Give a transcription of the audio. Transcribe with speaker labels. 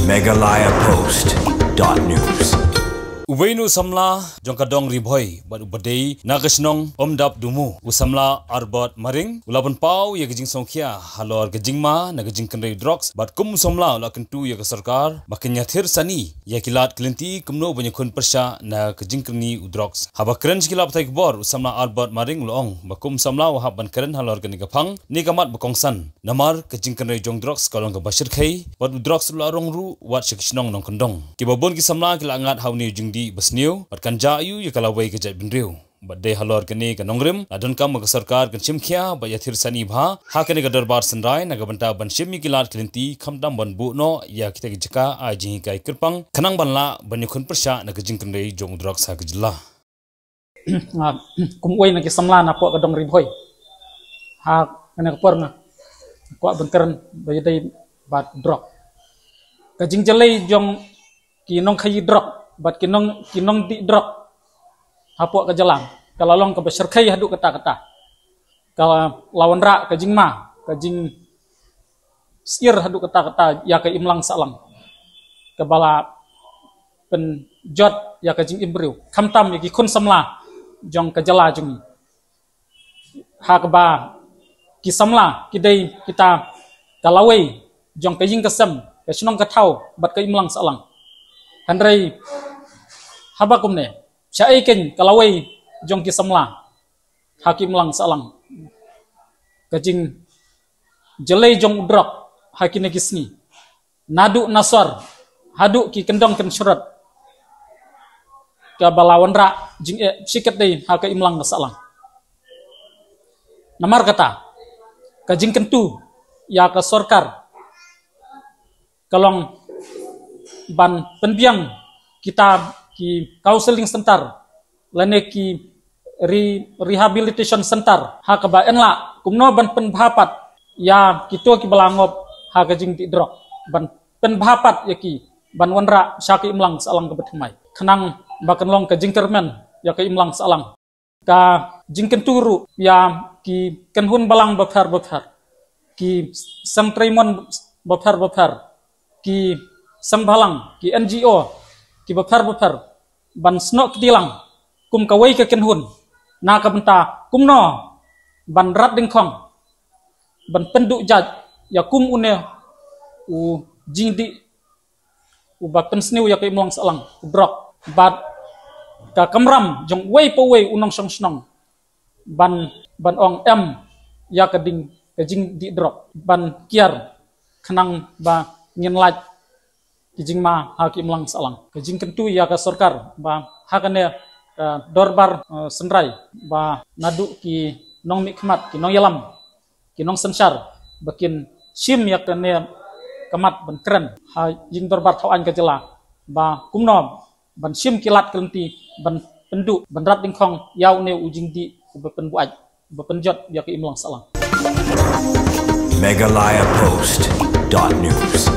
Speaker 1: Megalaya Post.news.
Speaker 2: Uwainu samla jongkadong ribhoi bad ubadei nagasnong omdap dumu usamla arbot maring ulabon pau ya gejing songkhia halor gejing ma nagejing kenrei drugs bad kum somla ula kentu ya ke sarkar bakenya thir sani ya kilat klinti kumno banyakun persya na gejing kerni udrogs haba keren skilap tai bor usamla arbot maring ulong bakum samla wahab ban keren halor geni gapang ni kamat bakongsan namar gejing kenrei jong drugs kalong ke basir khai bad udrogs ula rongru wat shikisnong nong kendong kibabon ki samla kila angat hauni di besniu batkan jayu ya kalawai ke jat binriu badai halor kene ke nongrim adon kam ke sarkar kan chimkhia ba yathir sani bha ha kene ke darbar sanrai naga banta ban shimi kilat klinti khamdam ban bu no ya kita ke jaka aji kai kirpang khanang banla banyukun persya naga jingkun rei jong drak sa ke jilla
Speaker 3: kum oi na ke samla na po ka dong ribhoi ha kene ke porna ko banteran bayadai bat drok ka jingjalai jong ki nong khayi drok bat kinong di drop hapok ke jalan kalau long ke beserkai haduk kata kalau lawan rak ke jingma ke jing sir haduk kata ya ke imlang salang ke bala penjot ya ke jing imbriu kamtam ya ki kun samla jong ke jala jung ha ke ba ki samla kidai kita kalawai jong ke jing kesem ke sunong ke tau bat ke imlang salang handrai habakum ne syai ken kalawai jong ki samla hakim lang salang kajing jelai jong udrak hakine kisni nadu nasar hadu ki kendong ken surat ka balawan ra jing sikat dei haka imlang salang namar kata kajing kentu ya ka sorkar kalong ban penbiang kita ki counseling center lane ki rehabilitation center ha ka ba enla kumno ban penbhapat ya kito ki balangop ha ka jing ti drok ban penbhapat ya ki ban wanra syaki imlang salang ke betmai khanang bakan long ka jing termen ya ka imlang salang ka jing kenturu ya ki kenhun balang bafar ki samtraimon bafar ki sambhalang ki NGO ki bafar ban snok tilang kum kawai ke kenhun na ka benta kumno ban rat dingkhong ban penduk jaj ya kum une u jingdi u ba pensniu ya ke imlang salang drok bat ka kamram jong wei po wei unong song snong ban ong em ya ka ding ka jing di drok ban kiar khanang ba ngin laj kijing ma hakim lang salang kijing kentu ya ka sorkar ba hakane dorbar senrai ba nadu ki nong mikmat ki nong yalam ki nong sensar bakin sim ya kane kamat ban keren ha jing dorbar thawan ka jela ba kumno ban sim kilat kelenti ban pendu ban rat dingkhong yau ne ujing di bepen buaj bepen jot ya ka imlang salang
Speaker 1: Megalaya Post.news.